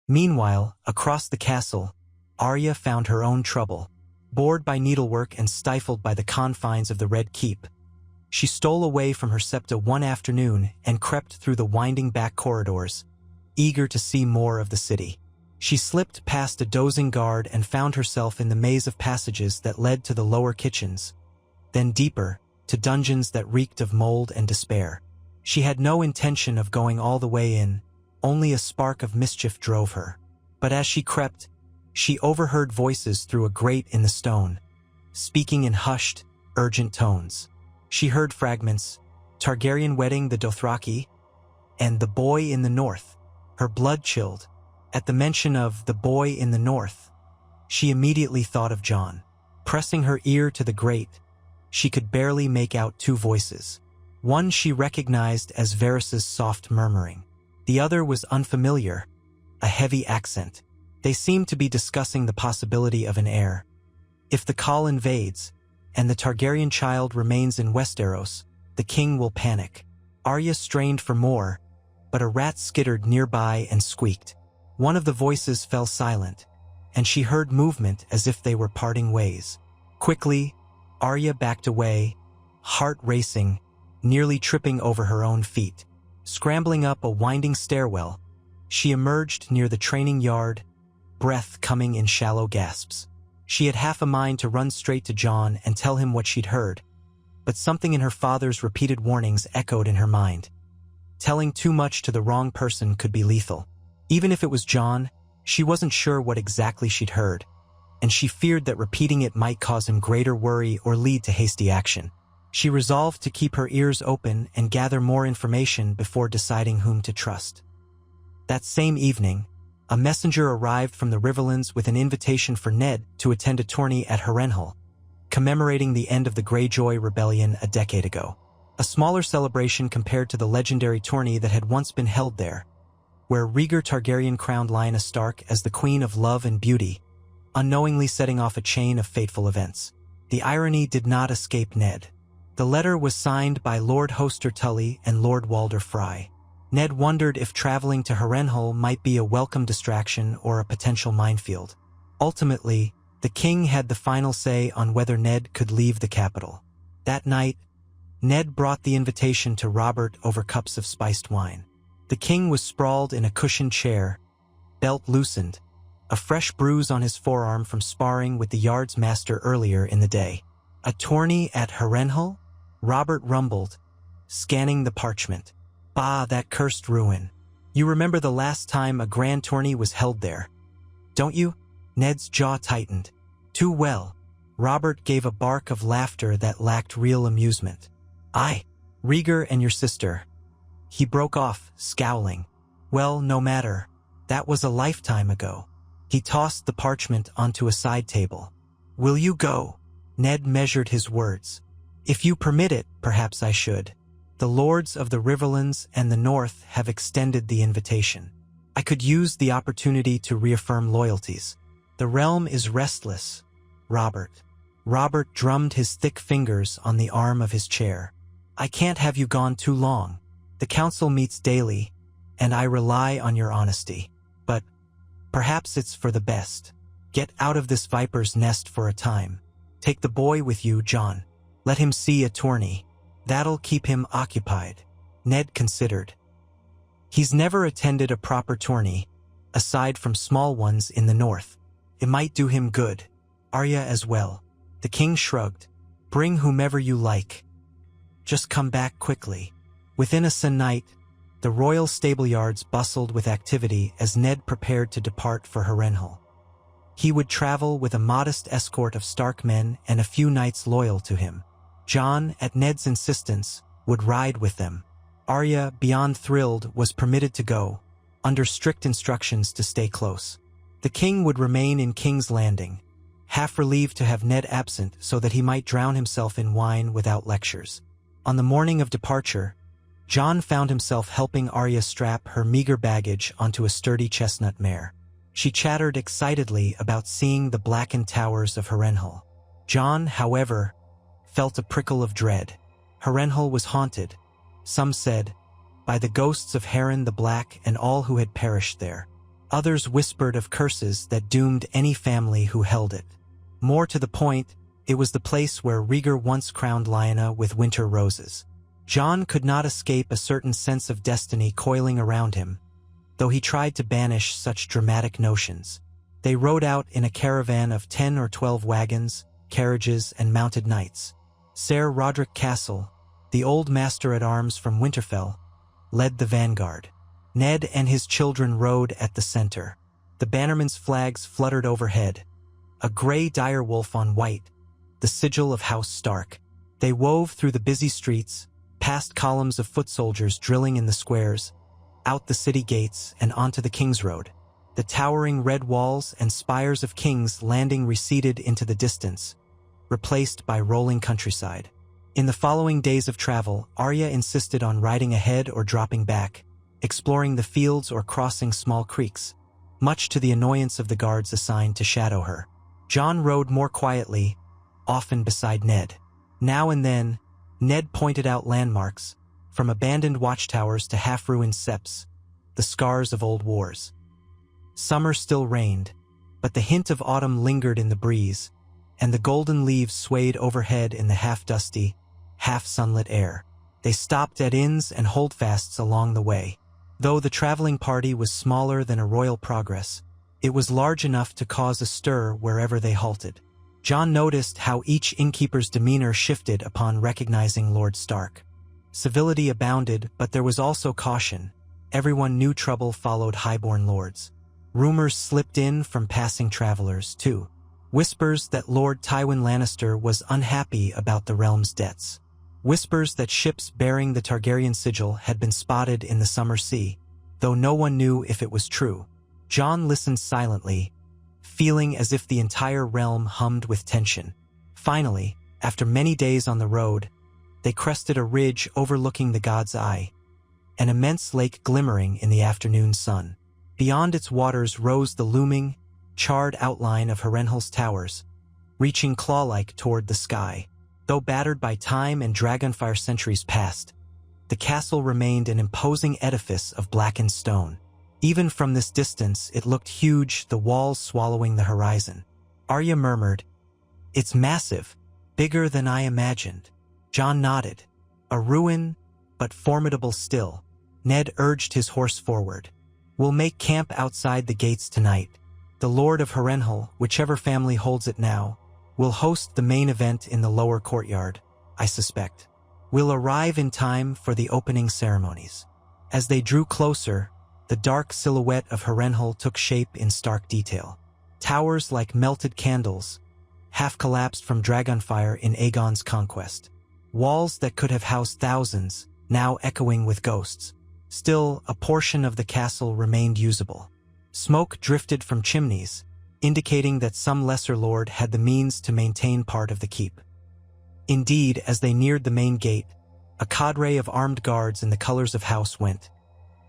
Meanwhile, across the castle, Arya found her own trouble. Bored by needlework and stifled by the confines of the Red Keep, she stole away from her septa one afternoon and crept through the winding back corridors, eager to see more of the city. She slipped past a dozing guard and found herself in the maze of passages that led to the lower kitchens, then deeper, to dungeons that reeked of mold and despair. She had no intention of going all the way in, only a spark of mischief drove her. But as she crept, she overheard voices through a grate in the stone, speaking in hushed, urgent tones. She heard fragments, Targaryen wedding the Dothraki, and the boy in the north. Her blood chilled. At the mention of the boy in the north, she immediately thought of Jon. Pressing her ear to the grate, she could barely make out two voices. One she recognized as Varys's soft murmuring. The other was unfamiliar, a heavy accent. They seemed to be discussing the possibility of an heir. If the Khal invades, and the Targaryen child remains in Westeros, the king will panic. Arya strained for more, but a rat skittered nearby and squeaked. One of the voices fell silent, and she heard movement as if they were parting ways. Quickly, Arya backed away, heart racing, nearly tripping over her own feet. Scrambling up a winding stairwell, she emerged near the training yard, breath coming in shallow gasps. She had half a mind to run straight to Jon and tell him what she'd heard, but something in her father's repeated warnings echoed in her mind. Telling too much to the wrong person could be lethal. Even if it was Jon, she wasn't sure what exactly she'd heard, and she feared that repeating it might cause him greater worry or lead to hasty action. She resolved to keep her ears open and gather more information before deciding whom to trust. That same evening, a messenger arrived from the Riverlands with an invitation for Ned to attend a tourney at Harrenhal, commemorating the end of the Greyjoy Rebellion a decade ago. A smaller celebration compared to the legendary tourney that had once been held there, where Rhaegar Targaryen crowned Lyanna Stark as the Queen of Love and Beauty, unknowingly setting off a chain of fateful events. The irony did not escape Ned. The letter was signed by Lord Hoster Tully and Lord Walder Frey. Ned wondered if traveling to Harrenhal might be a welcome distraction or a potential minefield. Ultimately, the king had the final say on whether Ned could leave the capital. That night, Ned brought the invitation to Robert over cups of spiced wine. The king was sprawled in a cushioned chair, belt loosened, a fresh bruise on his forearm from sparring with the yard's master earlier in the day. "A tourney at Harrenhal?" Robert rumbled, scanning the parchment. "Bah, that cursed ruin. You remember the last time a grand tourney was held there, don't you?" Ned's jaw tightened. "Too well." Robert gave a bark of laughter that lacked real amusement. "Aye, Rhaegar and your sister." He broke off, scowling. "Well, no matter. That was a lifetime ago." He tossed the parchment onto a side table. "Will you go?" Ned measured his words. "If you permit it, perhaps I should. The lords of the Riverlands and the North have extended the invitation. I could use the opportunity to reaffirm loyalties. The realm is restless, Robert." Robert drummed his thick fingers on the arm of his chair. "I can't have you gone too long. The council meets daily, and I rely on your honesty. But perhaps it's for the best. Get out of this viper's nest for a time. Take the boy with you, Jon. Let him see a tourney. That'll keep him occupied." Ned considered. He's never attended a proper tourney, aside from small ones in the north. It might do him good. Arya as well. The king shrugged. "Bring whomever you like. Just come back quickly." Within a se'night, the royal stableyards bustled with activity as Ned prepared to depart for Harrenhal. He would travel with a modest escort of Stark men and a few knights loyal to him. Jon, at Ned's insistence, would ride with them. Arya, beyond thrilled, was permitted to go, under strict instructions to stay close. The king would remain in King's Landing, half relieved to have Ned absent so that he might drown himself in wine without lectures. On the morning of departure, Jon found himself helping Arya strap her meager baggage onto a sturdy chestnut mare. She chattered excitedly about seeing the blackened towers of Harrenhal. Jon, however, felt a prickle of dread. Harrenhal was haunted, some said, by the ghosts of Harren the Black and all who had perished there. Others whispered of curses that doomed any family who held it. More to the point, it was the place where Rhaegar once crowned Lyanna with winter roses. Jon could not escape a certain sense of destiny coiling around him, though he tried to banish such dramatic notions. They rode out in a caravan of 10 or 12 wagons, carriages, and mounted knights. Ser Roderick Castle, the old master-at-arms from Winterfell, led the vanguard. Ned and his children rode at the center. The bannermen's flags fluttered overhead. A gray direwolf on white, the sigil of House Stark. They wove through the busy streets, past columns of foot soldiers drilling in the squares, out the city gates and onto the King's Road. The towering red walls and spires of King's Landing receded into the distance, replaced by rolling countryside. In the following days of travel, Arya insisted on riding ahead or dropping back, exploring the fields or crossing small creeks, much to the annoyance of the guards assigned to shadow her. Jon rode more quietly, often beside Ned. Now and then, Ned pointed out landmarks, from abandoned watchtowers to half-ruined septs, the scars of old wars. Summer still reigned, but the hint of autumn lingered in the breeze, and the golden leaves swayed overhead in the half-dusty, half-sunlit air. They stopped at inns and holdfasts along the way. Though the traveling party was smaller than a royal progress, it was large enough to cause a stir wherever they halted. Jon noticed how each innkeeper's demeanor shifted upon recognizing Lord Stark. Civility abounded, but there was also caution. Everyone knew trouble followed highborn lords. Rumors slipped in from passing travelers, too. Whispers that Lord Tywin Lannister was unhappy about the realm's debts. Whispers that ships bearing the Targaryen sigil had been spotted in the summer sea, though no one knew if it was true. Jon listened silently, feeling as if the entire realm hummed with tension. Finally, after many days on the road, they crested a ridge overlooking the God's Eye, an immense lake glimmering in the afternoon sun. Beyond its waters rose the looming, charred outline of Harrenhal's towers, reaching claw-like toward the sky. Though battered by time and dragonfire centuries past, the castle remained an imposing edifice of blackened stone. Even from this distance, it looked huge, the walls swallowing the horizon. Arya murmured, "It's massive, bigger than I imagined." Jon nodded. A ruin, but formidable still. Ned urged his horse forward. "We'll make camp outside the gates tonight. The Lord of Harrenhal, whichever family holds it now, will host the main event in the lower courtyard, I suspect. We'll arrive in time for the opening ceremonies." As they drew closer, the dark silhouette of Harrenhal took shape in stark detail. Towers like melted candles, half collapsed from dragonfire in Aegon's conquest. Walls that could have housed thousands, now echoing with ghosts. Still, a portion of the castle remained usable. Smoke drifted from chimneys, indicating that some lesser lord had the means to maintain part of the keep. Indeed, as they neared the main gate, a cadre of armed guards in the colors of House Went,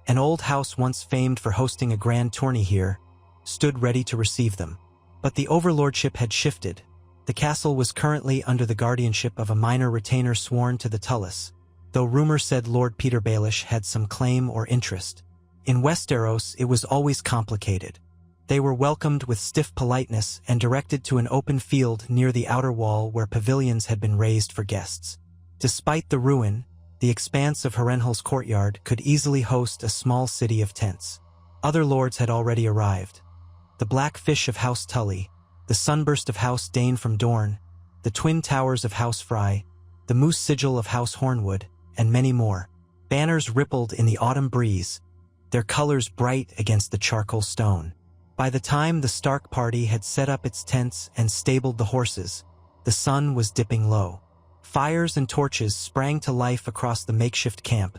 an old house once famed for hosting a grand tourney here, stood ready to receive them. But the overlordship had shifted. The castle was currently under the guardianship of a minor retainer sworn to the Tullus, though rumor said Lord Peter Baelish had some claim or interest. In Westeros, it was always complicated. They were welcomed with stiff politeness and directed to an open field near the outer wall where pavilions had been raised for guests. Despite the ruin, the expanse of Harrenhal's courtyard could easily host a small city of tents. Other lords had already arrived. The Black Fish of House Tully, the Sunburst of House Dane from Dorne, the Twin Towers of House Frey, the Moose Sigil of House Hornwood, and many more. Banners rippled in the autumn breeze, their colors bright against the charcoal stone. By the time the Stark party had set up its tents and stabled the horses, the sun was dipping low. Fires and torches sprang to life across the makeshift camp,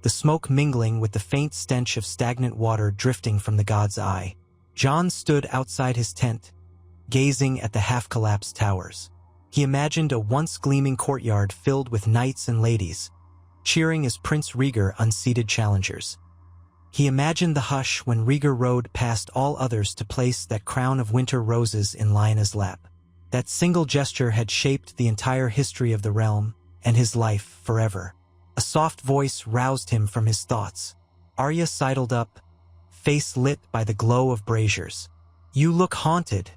the smoke mingling with the faint stench of stagnant water drifting from the God's Eye. Jon stood outside his tent, gazing at the half-collapsed towers. He imagined a once-gleaming courtyard filled with knights and ladies, cheering as Prince Rhaegar unseated challengers. He imagined the hush when Rhaegar rode past all others to place that crown of winter roses in Lyanna's lap. That single gesture had shaped the entire history of the realm and his life forever. A soft voice roused him from his thoughts. Arya sidled up, face lit by the glow of braziers. "You look haunted,"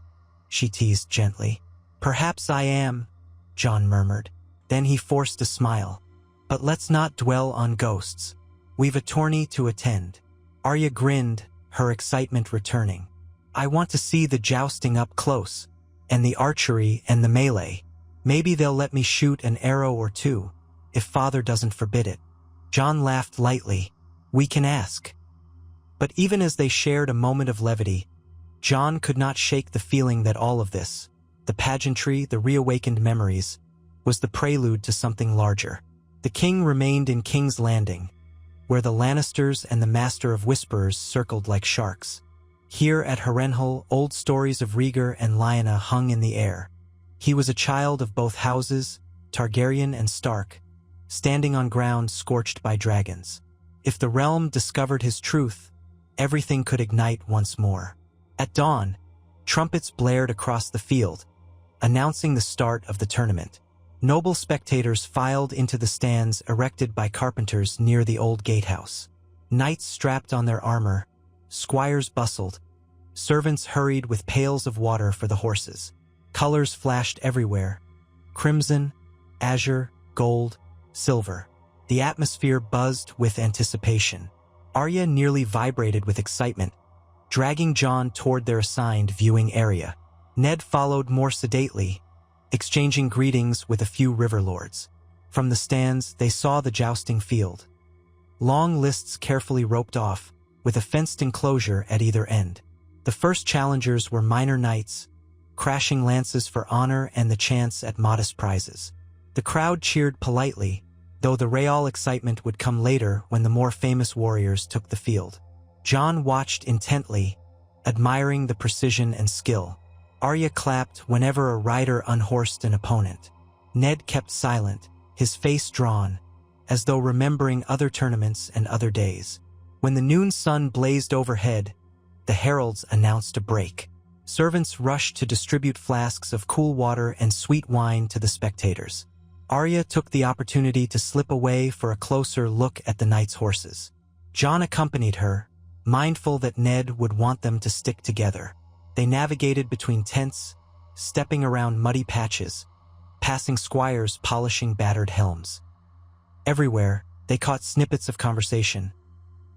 she teased gently. "Perhaps I am," Jon murmured. Then he forced a smile. "But let's not dwell on ghosts. We've a tourney to attend." Arya grinned, her excitement returning. "I want to see the jousting up close, and the archery and the melee. Maybe they'll let me shoot an arrow or two, if father doesn't forbid it." Jon laughed lightly. "We can ask." But even as they shared a moment of levity, Jon could not shake the feeling that all of this, the pageantry, the reawakened memories, was the prelude to something larger. The king remained in King's Landing, where the Lannisters and the Master of Whisperers circled like sharks. Here at Harrenhal, old stories of Rhaegar and Lyanna hung in the air. He was a child of both houses, Targaryen and Stark, standing on ground scorched by dragons. If the realm discovered his truth, everything could ignite once more. At dawn, trumpets blared across the field, announcing the start of the tournament. Noble spectators filed into the stands erected by carpenters near the old gatehouse. Knights strapped on their armor, squires bustled, servants hurried with pails of water for the horses. Colors flashed everywhere: crimson, azure, gold, silver. The atmosphere buzzed with anticipation. Arya nearly vibrated with excitement, dragging Jon toward their assigned viewing area. Ned followed more sedately, exchanging greetings with a few river lords. From the stands, they saw the jousting field. Long lists carefully roped off, with a fenced enclosure at either end. The first challengers were minor knights, crashing lances for honor and the chance at modest prizes. The crowd cheered politely, though the real excitement would come later when the more famous warriors took the field. Jon watched intently, admiring the precision and skill. Arya clapped whenever a rider unhorsed an opponent. Ned kept silent, his face drawn, as though remembering other tournaments and other days. When the noon sun blazed overhead, the heralds announced a break. Servants rushed to distribute flasks of cool water and sweet wine to the spectators. Arya took the opportunity to slip away for a closer look at the knights' horses. Jon accompanied her, mindful that Ned would want them to stick together. They navigated between tents, stepping around muddy patches, passing squires polishing battered helms. Everywhere, they caught snippets of conversation: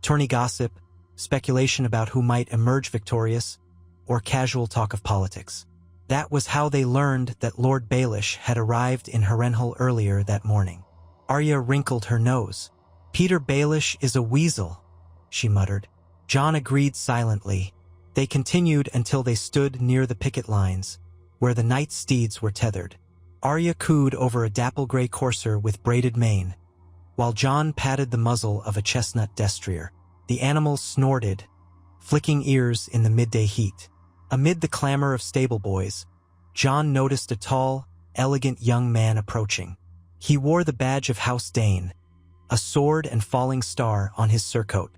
tourney gossip, speculation about who might emerge victorious, or casual talk of politics. That was how they learned that Lord Baelish had arrived in Harrenhal earlier that morning. Arya wrinkled her nose. "Peter Baelish is a weasel," she muttered. Jon agreed silently. They continued until they stood near the picket lines, where the knights' steeds were tethered. Arya cooed over a dapple-gray courser with braided mane, while Jon patted the muzzle of a chestnut destrier. The animal snorted, flicking ears in the midday heat. Amid the clamor of stable boys, Jon noticed a tall, elegant young man approaching. He wore the badge of House Dane, a sword and falling star on his surcoat.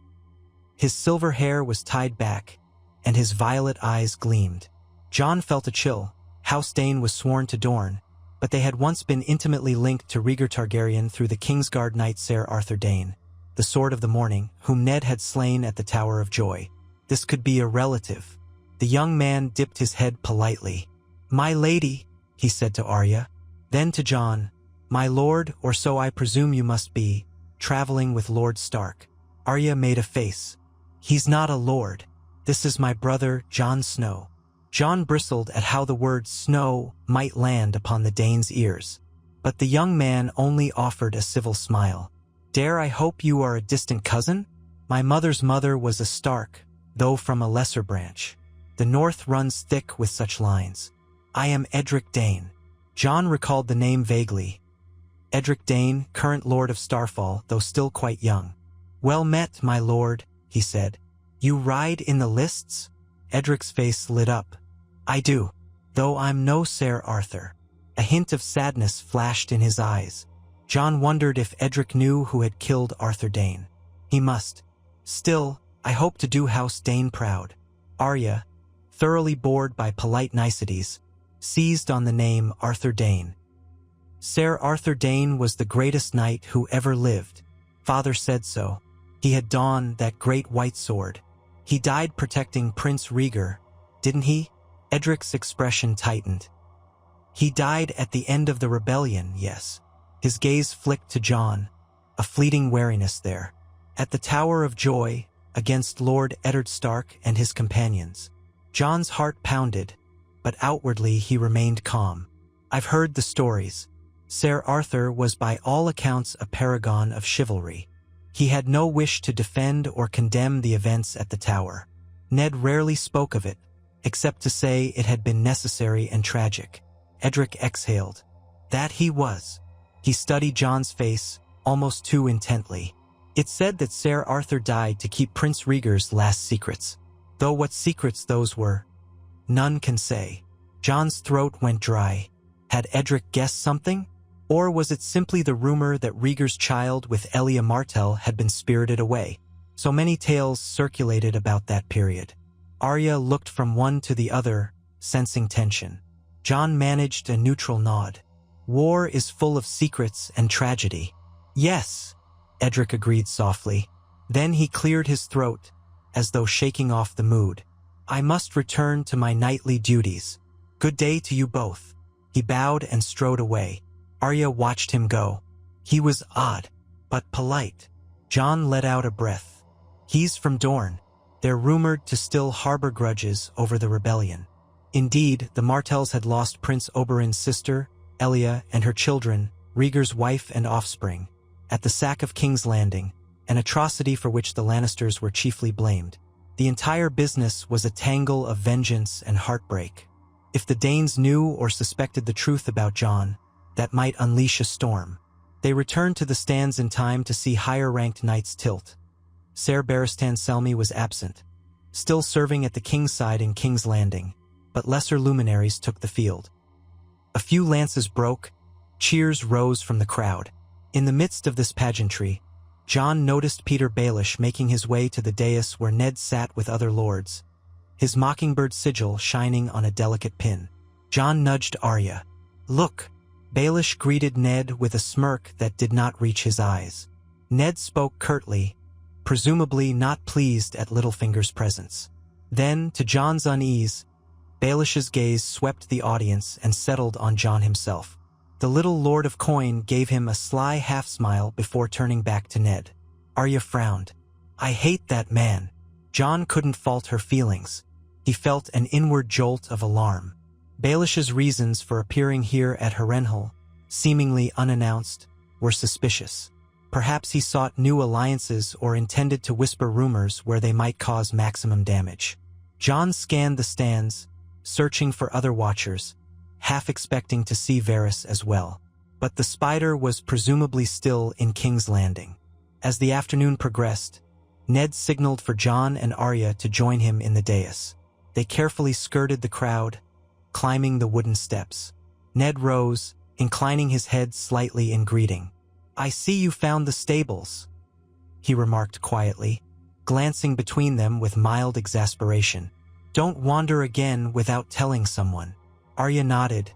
His silver hair was tied back, and his violet eyes gleamed. Jon felt a chill. House Dane was sworn to Dorne, but they had once been intimately linked to Rhaegar Targaryen through the Kingsguard knight Ser Arthur Dane, the Sword of the Morning, whom Ned had slain at the Tower of Joy. This could be a relative. The young man dipped his head politely. "My lady," he said to Arya. Then to Jon, "My lord, or so I presume you must be, traveling with Lord Stark." Arya made a face. "He's not a lord. This is my brother, Jon Snow." Jon bristled at how the word Snow might land upon the Dane's ears, but the young man only offered a civil smile. "Dare I hope you are a distant cousin? My mother's mother was a Stark, though from a lesser branch. The North runs thick with such lines. I am Edric Dane." Jon recalled the name vaguely. Edric Dane, current Lord of Starfall, though still quite young. "Well met, my lord," he said. "You ride in the lists?" Edric's face lit up. "I do, though I'm no Ser Arthur." A hint of sadness flashed in his eyes. Jon wondered if Edric knew who had killed Arthur Dane. He must. "Still, I hope to do House Dane proud." Arya, thoroughly bored by polite niceties, seized on the name Arthur Dane. Ser Arthur Dane was the greatest knight who ever lived. Father said so. He had donned that great white sword, He died protecting Prince Rhaegar, didn't he? Edric's expression tightened. He died at the end of the rebellion, yes. His gaze flicked to Jon, a fleeting wariness there. At the Tower of Joy, against Lord Eddard Stark and his companions. Jon's heart pounded, but outwardly he remained calm. I've heard the stories. Ser Arthur was by all accounts a paragon of chivalry. He had no wish to defend or condemn the events at the tower. Ned rarely spoke of it, except to say it had been necessary and tragic. Edric exhaled. That he was. He studied Jon's face, almost too intently. It said that Ser Arthur died to keep Prince Rhaegar's last secrets. Though what secrets those were, none can say. Jon's throat went dry. Had Edric guessed something? Or was it simply the rumor that Rhaegar's child with Elia Martell had been spirited away? So many tales circulated about that period. Arya looked from one to the other, sensing tension. Jon managed a neutral nod. War is full of secrets and tragedy. Yes, Edric agreed softly. Then he cleared his throat, as though shaking off the mood. I must return to my knightly duties. Good day to you both. He bowed and strode away. Arya watched him go. He was odd, but polite. Jon let out a breath. He's from Dorne. They're rumored to still harbor grudges over the rebellion. Indeed, the Martells had lost Prince Oberyn's sister, Elia, and her children, Rhaegar's wife and offspring, at the sack of King's Landing, an atrocity for which the Lannisters were chiefly blamed. The entire business was a tangle of vengeance and heartbreak. If the Danes knew or suspected the truth about Jon, that might unleash a storm. They returned to the stands in time to see higher-ranked knights tilt. Ser Barristan Selmy was absent, still serving at the king's side in King's Landing, but lesser luminaries took the field. A few lances broke, cheers rose from the crowd. In the midst of this pageantry, Jon noticed Petyr Baelish making his way to the dais where Ned sat with other lords, his mockingbird sigil shining on a delicate pin. Jon nudged Arya. Look! Baelish greeted Ned with a smirk that did not reach his eyes. Ned spoke curtly, presumably not pleased at Littlefinger's presence. Then, to Jon's unease, Baelish's gaze swept the audience and settled on Jon himself. The little Lord of Coin gave him a sly half-smile before turning back to Ned. Arya frowned. I hate that man. Jon couldn't fault her feelings. He felt an inward jolt of alarm. Baelish's reasons for appearing here at Harrenhal, seemingly unannounced, were suspicious. Perhaps he sought new alliances or intended to whisper rumors where they might cause maximum damage. Jon scanned the stands, searching for other watchers, half expecting to see Varys as well. But the spider was presumably still in King's Landing. As the afternoon progressed, Ned signaled for Jon and Arya to join him in the dais. They carefully skirted the crowd, climbing the wooden steps. Ned rose, inclining his head slightly in greeting. I see you found the stables, he remarked quietly, glancing between them with mild exasperation. Don't wander again without telling someone. Arya nodded,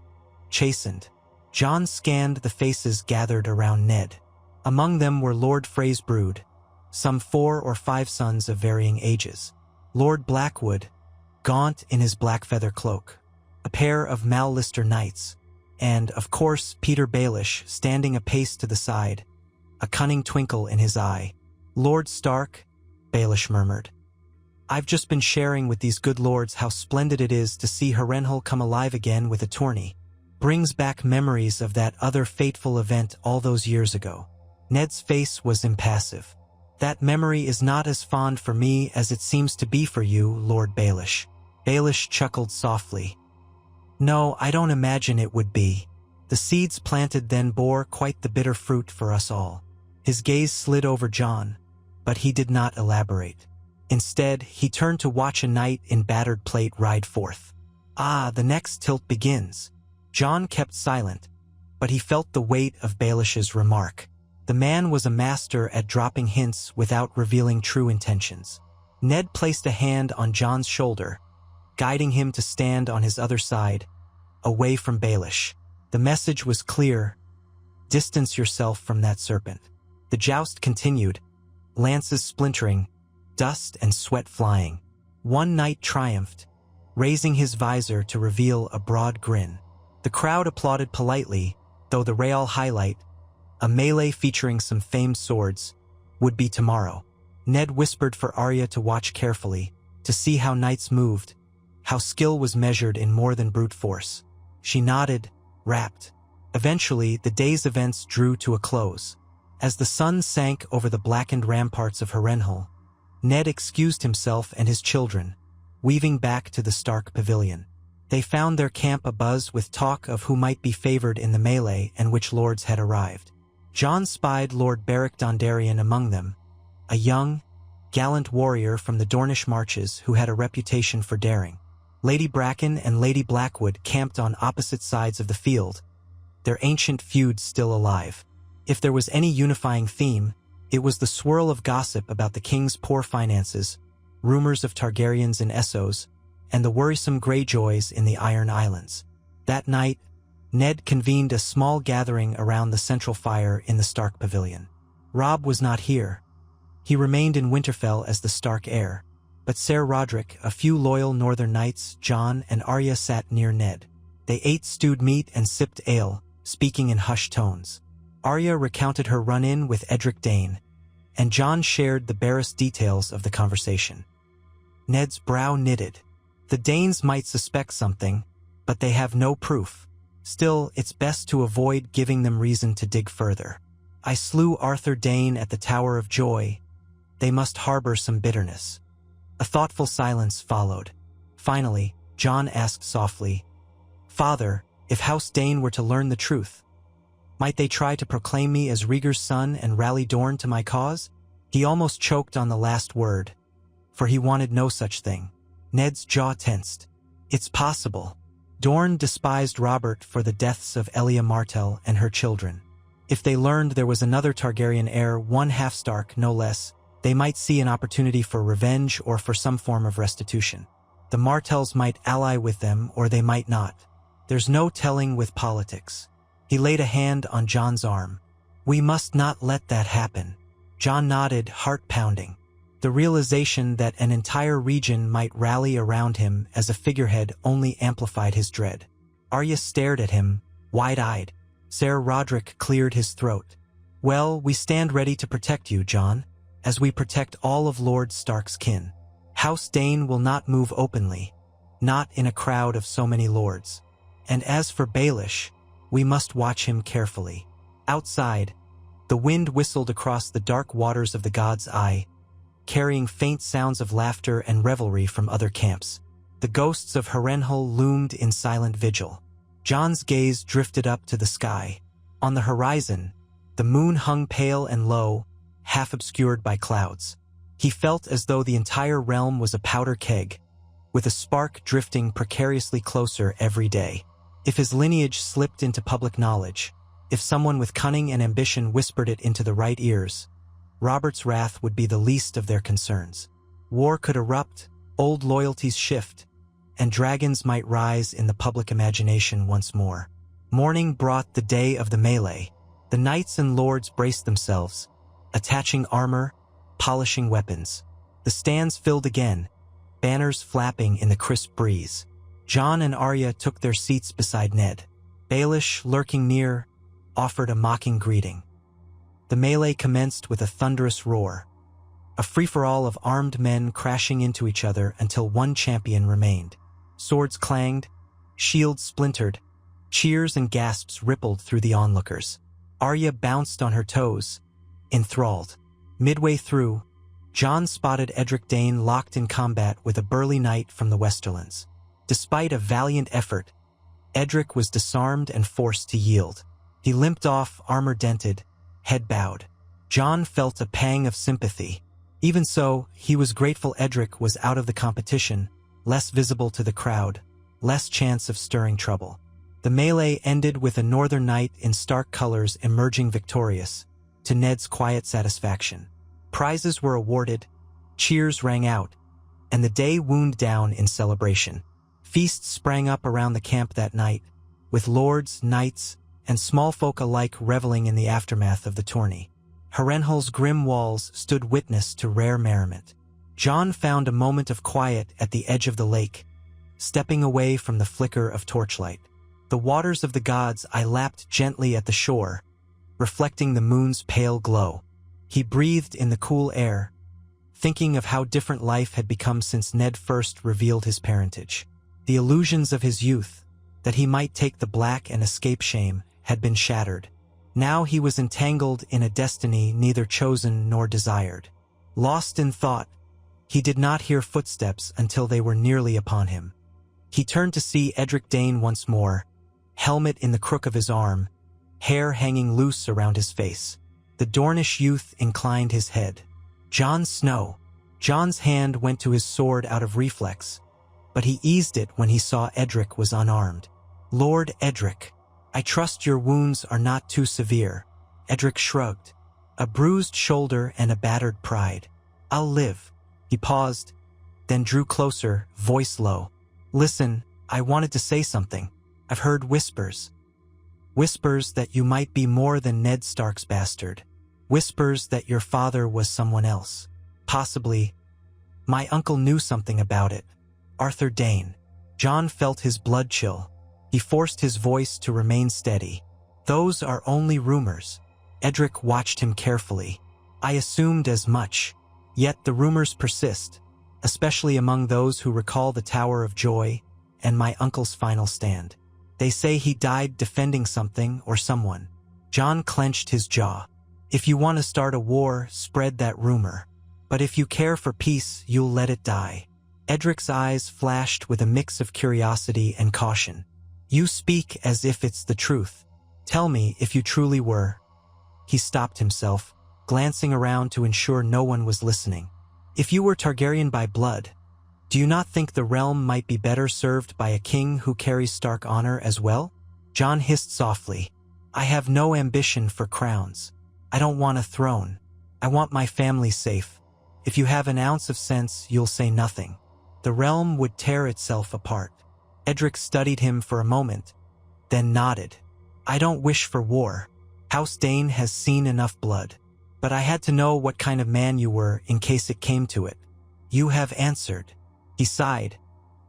chastened. Jon scanned the faces gathered around Ned. Among them were Lord Frey's brood, some 4 or 5 sons of varying ages. Lord Blackwood, gaunt in his black feather cloak, a pair of Mal-Lister knights, and, of course, Petyr Baelish standing a pace to the side, a cunning twinkle in his eye. Lord Stark, Baelish murmured. I've just been sharing with these good lords how splendid it is to see Harrenhal come alive again with a tourney. Brings back memories of that other fateful event all those years ago. Ned's face was impassive. That memory is not as fond for me as it seems to be for you, Lord Baelish. Baelish chuckled softly. No, I don't imagine it would be. The seeds planted then bore quite the bitter fruit for us all. His gaze slid over Jon, but he did not elaborate. Instead, he turned to watch a knight in battered plate ride forth. Ah, the next tilt begins. Jon kept silent, but he felt the weight of Baelish's remark. The man was a master at dropping hints without revealing true intentions. Ned placed a hand on Jon's shoulder, guiding him to stand on his other side, away from Baelish. The message was clear. Distance yourself from that serpent. The joust continued, lances splintering, dust and sweat flying. One knight triumphed, raising his visor to reveal a broad grin. The crowd applauded politely, though the real highlight, a melee featuring some famed swords, would be tomorrow. Ned whispered for Arya to watch carefully, to see how knights moved, how skill was measured in more than brute force. She nodded, rapt. Eventually, the day's events drew to a close. As the sun sank over the blackened ramparts of Harrenhal, Ned excused himself and his children, weaving back to the Stark pavilion. They found their camp abuzz with talk of who might be favored in the melee and which lords had arrived. Jon spied Lord Beric Dondarrion among them, a young, gallant warrior from the Dornish marches who had a reputation for daring. Lady Bracken and Lady Blackwood camped on opposite sides of the field, their ancient feud still alive. If there was any unifying theme, it was the swirl of gossip about the king's poor finances, rumors of Targaryens in Essos, and the worrisome Greyjoys in the Iron Islands. That night, Ned convened a small gathering around the central fire in the Stark pavilion. Robb was not here. He remained in Winterfell as the Stark heir, but Ser Rodrik, a few loyal northern knights, Jon and Arya sat near Ned. They ate stewed meat and sipped ale, speaking in hushed tones. Arya recounted her run-in with Edric Dane, and Jon shared the barest details of the conversation. Ned's brow knitted. The Danes might suspect something, but they have no proof. Still, it's best to avoid giving them reason to dig further. I slew Arthur Dane at the Tower of Joy. They must harbor some bitterness. A thoughtful silence followed. Finally, Jon asked softly, "Father, if House Dane were to learn the truth, might they try to proclaim me as Rhaegar's son and rally Dorne to my cause?" He almost choked on the last word, for he wanted no such thing. Ned's jaw tensed. It's possible. Dorne despised Robert for the deaths of Elia Martell and her children. If they learned there was another Targaryen heir, one half Stark, no less, they might see an opportunity for revenge or for some form of restitution. The Martells might ally with them, or they might not. There's no telling with politics. He laid a hand on Jon's arm. We must not let that happen. Jon nodded, heart pounding. The realization that an entire region might rally around him as a figurehead only amplified his dread. Arya stared at him, wide-eyed. Ser Rodrik cleared his throat. Well, we stand ready to protect you, Jon, as we protect all of Lord Stark's kin. House Dane will not move openly, not in a crowd of so many lords. And as for Baelish, we must watch him carefully. Outside, the wind whistled across the dark waters of the God's Eye, carrying faint sounds of laughter and revelry from other camps. The ghosts of Harrenhal loomed in silent vigil. Jon's gaze drifted up to the sky. On the horizon, the moon hung pale and low, half obscured by clouds. He felt as though the entire realm was a powder keg, with a spark drifting precariously closer every day. If his lineage slipped into public knowledge, if someone with cunning and ambition whispered it into the right ears, Robert's wrath would be the least of their concerns. War could erupt, old loyalties shift, and dragons might rise in the public imagination once more. Morning brought the day of the melee. The knights and lords braced themselves, attaching armor, polishing weapons. The stands filled again, banners flapping in the crisp breeze. Jon and Arya took their seats beside Ned. Baelish, lurking near, offered a mocking greeting. The melee commenced with a thunderous roar, a free-for-all of armed men crashing into each other until one champion remained. Swords clanged, shields splintered, cheers and gasps rippled through the onlookers. Arya bounced on her toes, enthralled. Midway through, Jon spotted Edric Dane locked in combat with a burly knight from the Westerlands. Despite a valiant effort, Edric was disarmed and forced to yield. He limped off, armor dented, head bowed. Jon felt a pang of sympathy. Even so, he was grateful Edric was out of the competition, less visible to the crowd, less chance of stirring trouble. The melee ended with a northern knight in Stark colors emerging victorious, to Ned's quiet satisfaction. Prizes were awarded, cheers rang out, and the day wound down in celebration. Feasts sprang up around the camp that night, with lords, knights, and small folk alike reveling in the aftermath of the tourney. Harrenhal's grim walls stood witness to rare merriment. Jon found a moment of quiet at the edge of the lake, stepping away from the flicker of torchlight. The waters of the gods I lapped gently at the shore, reflecting the moon's pale glow. He breathed in the cool air, thinking of how different life had become since Ned first revealed his parentage. The illusions of his youth, that he might take the black and escape shame, had been shattered. Now he was entangled in a destiny neither chosen nor desired. Lost in thought, he did not hear footsteps until they were nearly upon him. He turned to see Edric Dane once more, helmet in the crook of his arm, hair hanging loose around his face. The Dornish youth inclined his head. Jon Snow. Jon's hand went to his sword out of reflex, but he eased it when he saw Edric was unarmed. "Lord Edric, I trust your wounds are not too severe." Edric shrugged, a bruised shoulder and a battered pride. "I'll live." He paused, then drew closer, voice low. "Listen, I wanted to say something. I've heard whispers. Whispers that you might be more than Ned Stark's bastard. Whispers that your father was someone else. Possibly. My uncle knew something about it. Arthur Dane." Jon felt his blood chill. He forced his voice to remain steady. "Those are only rumors." Edric watched him carefully. "I assumed as much. Yet the rumors persist, especially among those who recall the Tower of Joy and my uncle's final stand. They say he died defending something or someone." Jon clenched his jaw. "If you want to start a war, spread that rumor. But if you care for peace, you'll let it die." Edric's eyes flashed with a mix of curiosity and caution. "You speak as if it's the truth. Tell me if you truly were." He stopped himself, glancing around to ensure no one was listening. "If you were Targaryen by blood, do you not think the realm might be better served by a king who carries Stark honor as well?" Jon hissed softly. "I have no ambition for crowns. I don't want a throne. I want my family safe. If you have an ounce of sense, you'll say nothing. The realm would tear itself apart." Edric studied him for a moment, then nodded. "I don't wish for war. House Dane has seen enough blood. But I had to know what kind of man you were in case it came to it. You have answered." He sighed,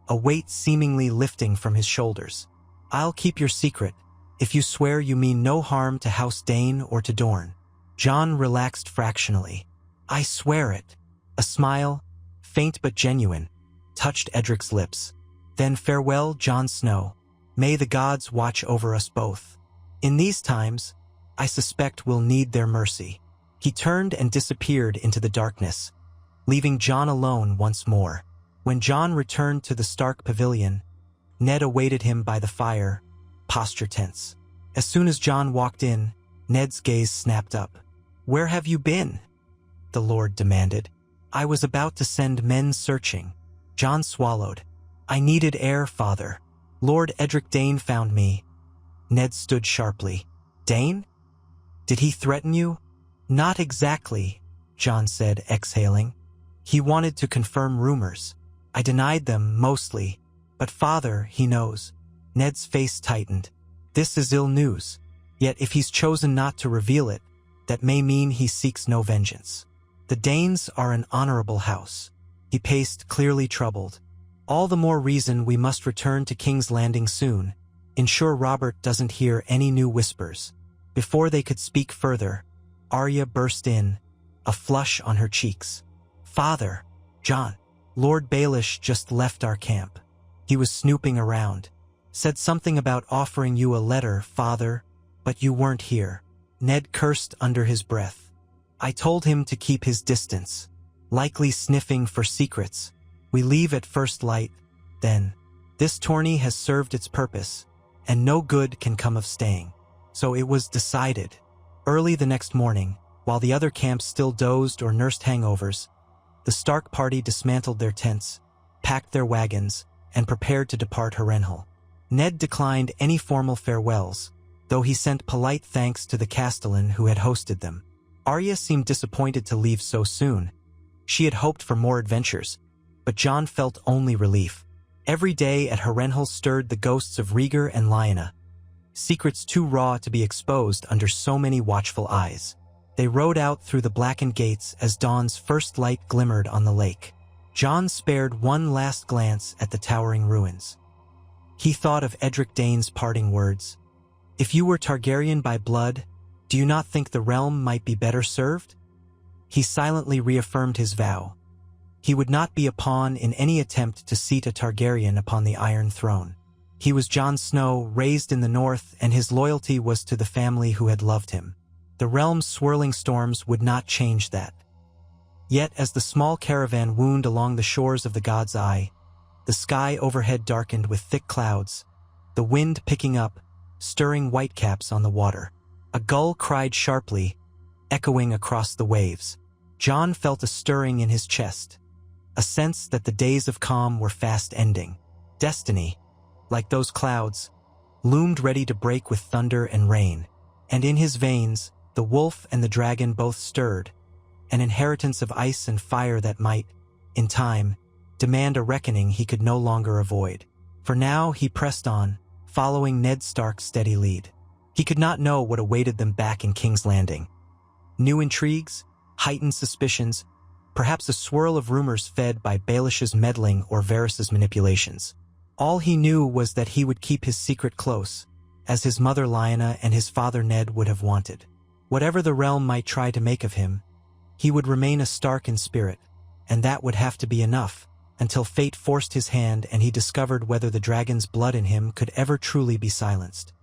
a weight seemingly lifting from his shoulders. "I'll keep your secret, if you swear you mean no harm to House Dane or to Dorne." Jon relaxed fractionally. "I swear it." A smile, faint but genuine, touched Edric's lips. "Then farewell, Jon Snow. May the gods watch over us both. In these times, I suspect we'll need their mercy." He turned and disappeared into the darkness, leaving Jon alone once more. When Jon returned to the Stark pavilion, Ned awaited him by the fire, posture tense. As soon as Jon walked in, Ned's gaze snapped up. "Where have you been?" the Lord demanded. "I was about to send men searching." Jon swallowed. "I needed air, father. Lord Edric Dane found me." Ned stood sharply. "Dane? Did he threaten you?" "Not exactly," Jon said, exhaling. "He wanted to confirm rumors. I denied them, mostly. But father, he knows." Ned's face tightened. "This is ill news. Yet if he's chosen not to reveal it, that may mean he seeks no vengeance. The Danes are an honorable house." He paced, clearly troubled. "All the more reason we must return to King's Landing soon. Ensure Robert doesn't hear any new whispers." Before they could speak further, Arya burst in, a flush on her cheeks. "Father, Jon, Lord Baelish just left our camp. He was snooping around. Said something about offering you a letter, father, but you weren't here." Ned cursed under his breath. "I told him to keep his distance, likely sniffing for secrets. We leave at first light, then. This tourney has served its purpose, and no good can come of staying." So it was decided. Early the next morning, while the other camps still dozed or nursed hangovers, the Stark party dismantled their tents, packed their wagons, and prepared to depart Harrenhal. Ned declined any formal farewells, though he sent polite thanks to the castellan who had hosted them. Arya seemed disappointed to leave so soon. She had hoped for more adventures, but Jon felt only relief. Every day at Harrenhal stirred the ghosts of Rhaegar and Lyanna, secrets too raw to be exposed under so many watchful eyes. They rode out through the blackened gates as dawn's first light glimmered on the lake. Jon spared one last glance at the towering ruins. He thought of Edric Dane's parting words. If you were Targaryen by blood, do you not think the realm might be better served? He silently reaffirmed his vow. He would not be a pawn in any attempt to seat a Targaryen upon the Iron Throne. He was Jon Snow, raised in the north, and his loyalty was to the family who had loved him. The realm's swirling storms would not change that. Yet as the small caravan wound along the shores of the God's Eye, the sky overhead darkened with thick clouds, the wind picking up, stirring whitecaps on the water. A gull cried sharply, echoing across the waves. Jon felt a stirring in his chest, a sense that the days of calm were fast ending. Destiny, like those clouds, loomed ready to break with thunder and rain, and in his veins, the wolf and the dragon both stirred, an inheritance of ice and fire that might, in time, demand a reckoning he could no longer avoid. For now he pressed on, following Ned Stark's steady lead. He could not know what awaited them back in King's Landing. New intrigues, heightened suspicions, perhaps a swirl of rumors fed by Baelish's meddling or Varys's manipulations. All he knew was that he would keep his secret close, as his mother Lyanna and his father Ned would have wanted. Whatever the realm might try to make of him, he would remain a Stark in spirit, and that would have to be enough, until fate forced his hand and he discovered whether the dragon's blood in him could ever truly be silenced.